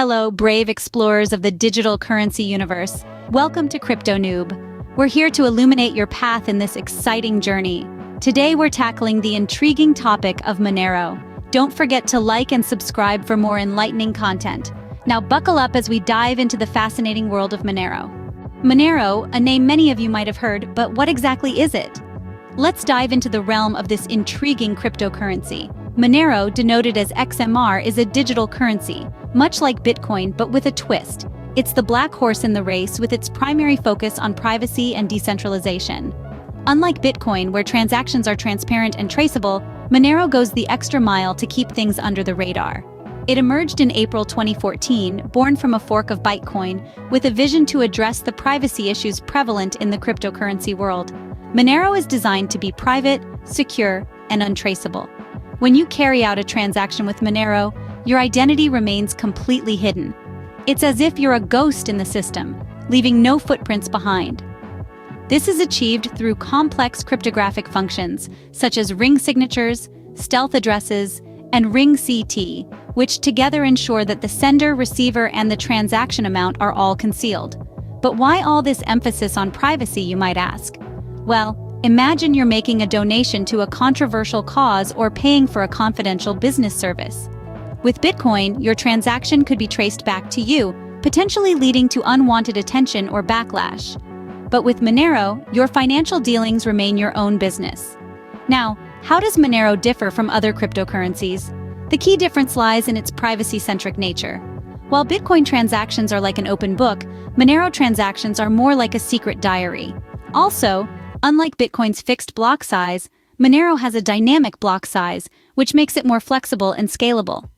Hello, brave explorers of the digital currency universe. Welcome to Crypto Noob. We're here to illuminate your path in this exciting journey. Today we're tackling the intriguing topic of Monero. Don't forget to like and subscribe for more enlightening content. Now buckle up as we dive into the fascinating world of Monero. Monero, a name many of you might have heard, but what exactly is it? Let's dive into the realm of this intriguing cryptocurrency. Monero, denoted as XMR, is a digital currency, much like Bitcoin but with a twist. It's the black horse in the race with its primary focus on privacy and decentralization. Unlike Bitcoin, where transactions are transparent and traceable, Monero goes the extra mile to keep things under the radar. It emerged in April 2014, born from a fork of Bitcoin, with a vision to address the privacy issues prevalent in the cryptocurrency world. Monero is designed to be private, secure, and untraceable. When you carry out a transaction with Monero, your identity remains completely hidden. It's as if you're a ghost in the system, leaving no footprints behind. This is achieved through complex cryptographic functions, such as ring signatures, stealth addresses, and ring CT, which together ensure that the sender, receiver, and the transaction amount are all concealed. But why all this emphasis on privacy, you might ask? Well, imagine you're making a donation to a controversial cause or paying for a confidential business service. With Bitcoin, your transaction could be traced back to you, potentially leading to unwanted attention or backlash. But with Monero, your financial dealings remain your own business. Now, how does Monero differ from other cryptocurrencies? The key difference lies in its privacy-centric nature. While Bitcoin transactions are like an open book, Monero transactions are more like a secret diary. Also, unlike Bitcoin's fixed block size, Monero has a dynamic block size, which makes it more flexible and scalable.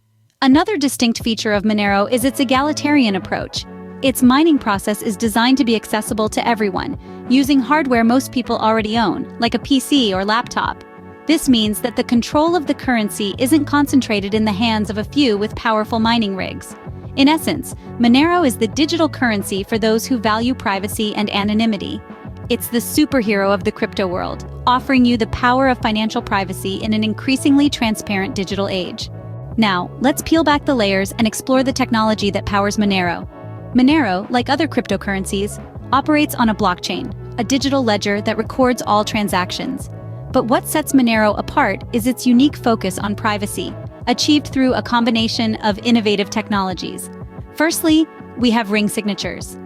Another distinct feature of Monero is its egalitarian approach. Its mining process is designed to be accessible to everyone, using hardware most people already own, like a PC or laptop. This means that the control of the currency isn't concentrated in the hands of a few with powerful mining rigs. In essence, Monero is the digital currency for those who value privacy and anonymity. It's the superhero of the crypto world, offering you the power of financial privacy in an increasingly transparent digital age. Now, let's peel back the layers and explore the technology that powers Monero. Monero, like other cryptocurrencies, operates on a blockchain, a digital ledger that records all transactions. But what sets Monero apart is its unique focus on privacy, achieved through a combination of innovative technologies. Firstly, we have ring signatures.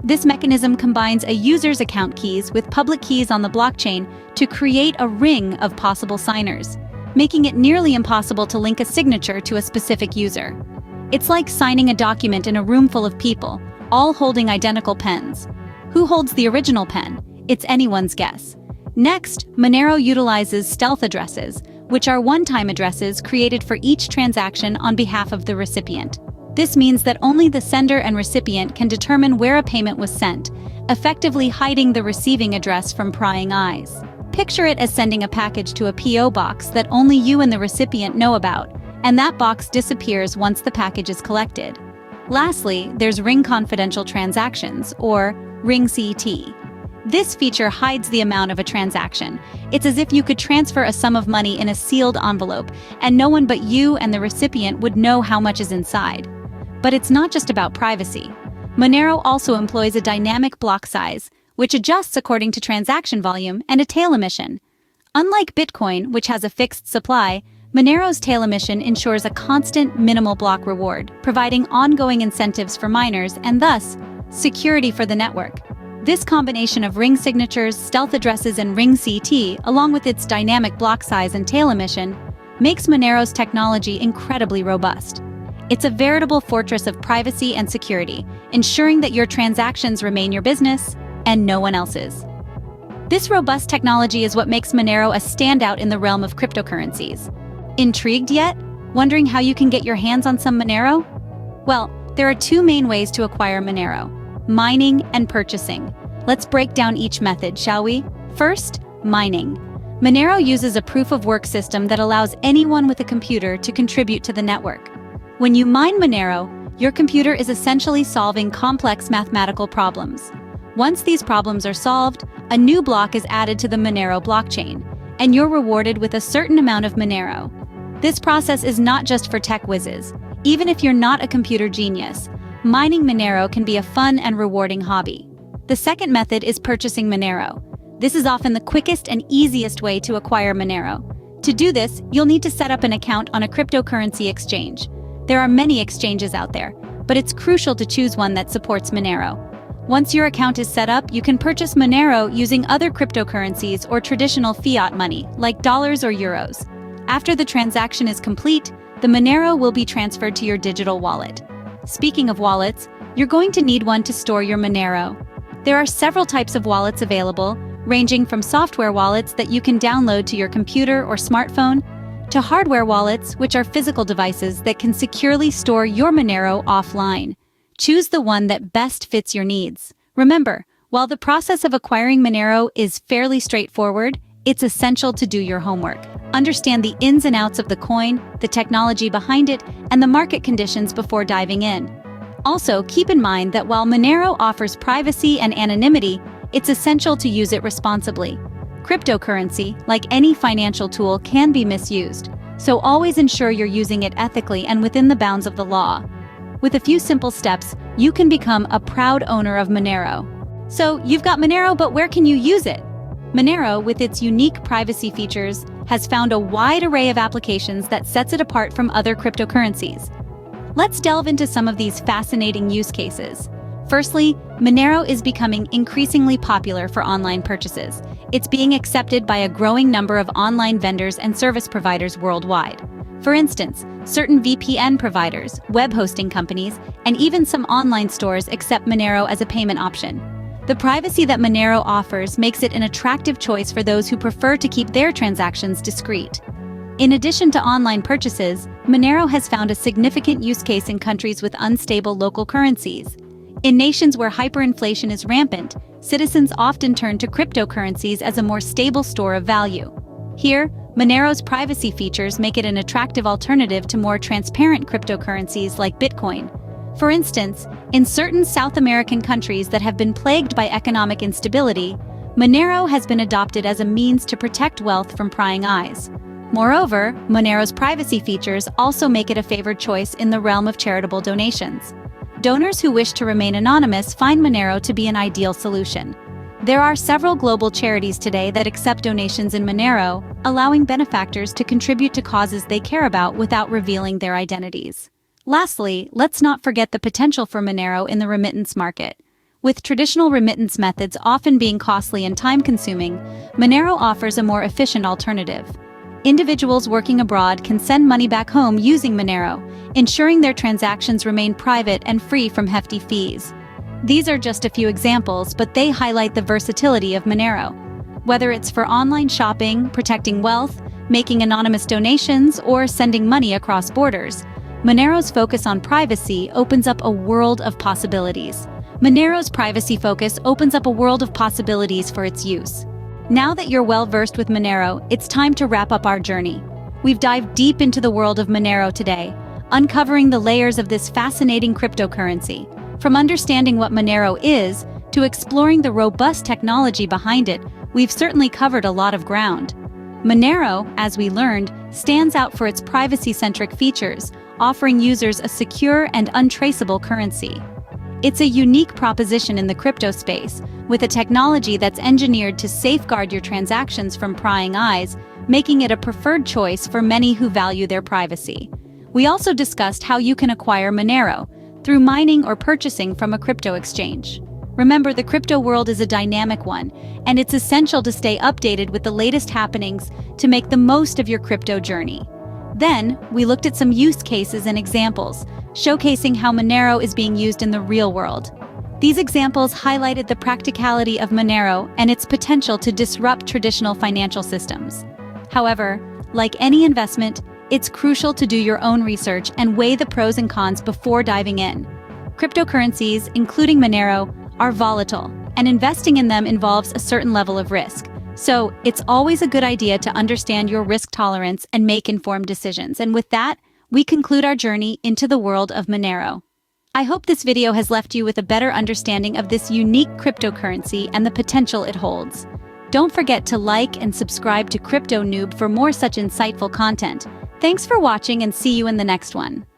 This mechanism combines a user's account keys with public keys on the blockchain to create a ring of possible signers, making it nearly impossible to link a signature to a specific user. It's like signing a document in a room full of people, all holding identical pens. Who holds the original pen? It's anyone's guess. Next, Monero utilizes stealth addresses, which are one-time addresses created for each transaction on behalf of the recipient. This means that only the sender and recipient can determine where a payment was sent, effectively hiding the receiving address from prying eyes. Picture it as sending a package to a PO box that only you and the recipient know about, and that box disappears once the package is collected. Lastly, there's ring confidential transactions, or ring CT. This feature hides the amount of a transaction. It's as if you could transfer a sum of money in a sealed envelope, and no one but you and the recipient would know how much is inside. But it's not just about privacy. Monero also employs a dynamic block size, which adjusts according to transaction volume and a tail emission. Unlike Bitcoin, which has a fixed supply, Monero's tail emission ensures a constant minimal block reward, providing ongoing incentives for miners and thus security for the network. This combination of ring signatures, stealth addresses, and ring CT, along with its dynamic block size and tail emission, makes Monero's technology incredibly robust. It's a veritable fortress of privacy and security, ensuring that your transactions remain your business and no one else's. This robust technology is what makes Monero a standout in the realm of cryptocurrencies. Intrigued yet? Wondering how you can get your hands on some Monero? Well, there are two main ways to acquire Monero: mining and purchasing. Let's break down each method, shall we? First, mining. Monero uses a proof-of-work system that allows anyone with a computer to contribute to the network. When you mine Monero, your computer is essentially solving complex mathematical problems. Once these problems are solved, a new block is added to the Monero blockchain, and you're rewarded with a certain amount of Monero. This process is not just for tech whizzes. Even if you're not a computer genius, mining Monero can be a fun and rewarding hobby. The second method is purchasing Monero. This is often the quickest and easiest way to acquire Monero. To do this, you'll need to set up an account on a cryptocurrency exchange. There are many exchanges out there, but it's crucial to choose one that supports Monero. Once your account is set up, you can purchase Monero using other cryptocurrencies or traditional fiat money, like dollars or euros. After the transaction is complete, the Monero will be transferred to your digital wallet. Speaking of wallets, you're going to need one to store your Monero. There are several types of wallets available, ranging from software wallets that you can download to your computer or smartphone, to hardware wallets, which are physical devices that can securely store your Monero offline. Choose the one that best fits your needs. Remember, while the process of acquiring Monero is fairly straightforward, it's essential to do your homework. Understand the ins and outs of the coin, the technology behind it, and the market conditions before diving in. Also, keep in mind that while Monero offers privacy and anonymity, it's essential to use it responsibly. Cryptocurrency, like any financial tool, can be misused, so always ensure you're using it ethically and within the bounds of the law. With a few simple steps, you can become a proud owner of Monero. So, you've got Monero, but where can you use it? Monero, with its unique privacy features, has found a wide array of applications that sets it apart from other cryptocurrencies. Let's delve into some of these fascinating use cases. Firstly, Monero is becoming increasingly popular for online purchases. It's being accepted by a growing number of online vendors and service providers worldwide. For instance, certain VPN providers, web hosting companies, and even some online stores accept Monero as a payment option. The privacy that Monero offers makes it an attractive choice for those who prefer to keep their transactions discreet. In addition to online purchases, Monero has found a significant use case in countries with unstable local currencies. In nations where hyperinflation is rampant, citizens often turn to cryptocurrencies as a more stable store of value. Here, Monero's privacy features make it an attractive alternative to more transparent cryptocurrencies like Bitcoin. For instance, in certain South American countries that have been plagued by economic instability, Monero has been adopted as a means to protect wealth from prying eyes. Moreover, Monero's privacy features also make it a favored choice in the realm of charitable donations. Donors who wish to remain anonymous find Monero to be an ideal solution. There are several global charities today that accept donations in Monero, allowing benefactors to contribute to causes they care about without revealing their identities. Lastly, let's not forget the potential for Monero in the remittance market. With traditional remittance methods often being costly and time-consuming, Monero offers a more efficient alternative. Individuals working abroad can send money back home using Monero, ensuring their transactions remain private and free from hefty fees. These are just a few examples, but they highlight the versatility of Monero. Whether it's for online shopping, protecting wealth, making anonymous donations, or sending money across borders, Monero's focus on privacy opens up a world of possibilities. Monero's privacy focus opens up a world of possibilities for its use. Now that you're well-versed with Monero, it's time to wrap up our journey. We've dived deep into the world of Monero today, uncovering the layers of this fascinating cryptocurrency. From understanding what Monero is, to exploring the robust technology behind it, we've certainly covered a lot of ground. Monero, as we learned, stands out for its privacy-centric features, offering users a secure and untraceable currency. It's a unique proposition in the crypto space, with a technology that's engineered to safeguard your transactions from prying eyes, making it a preferred choice for many who value their privacy. We also discussed how you can acquire Monero through mining or purchasing from a crypto exchange. Remember, the crypto world is a dynamic one, and it's essential to stay updated with the latest happenings to make the most of your crypto journey. Then, we looked at some use cases and examples, showcasing how Monero is being used in the real world. These examples highlighted the practicality of Monero and its potential to disrupt traditional financial systems. However, like any investment, it's crucial to do your own research and weigh the pros and cons before diving in. Cryptocurrencies, including Monero, are volatile, and investing in them involves a certain level of risk. So, it's always a good idea to understand your risk tolerance and make informed decisions. And with that, we conclude our journey into the world of Monero. I hope this video has left you with a better understanding of this unique cryptocurrency and the potential it holds. Don't forget to like and subscribe to Crypto Noob for more such insightful content. Thanks for watching and see you in the next one.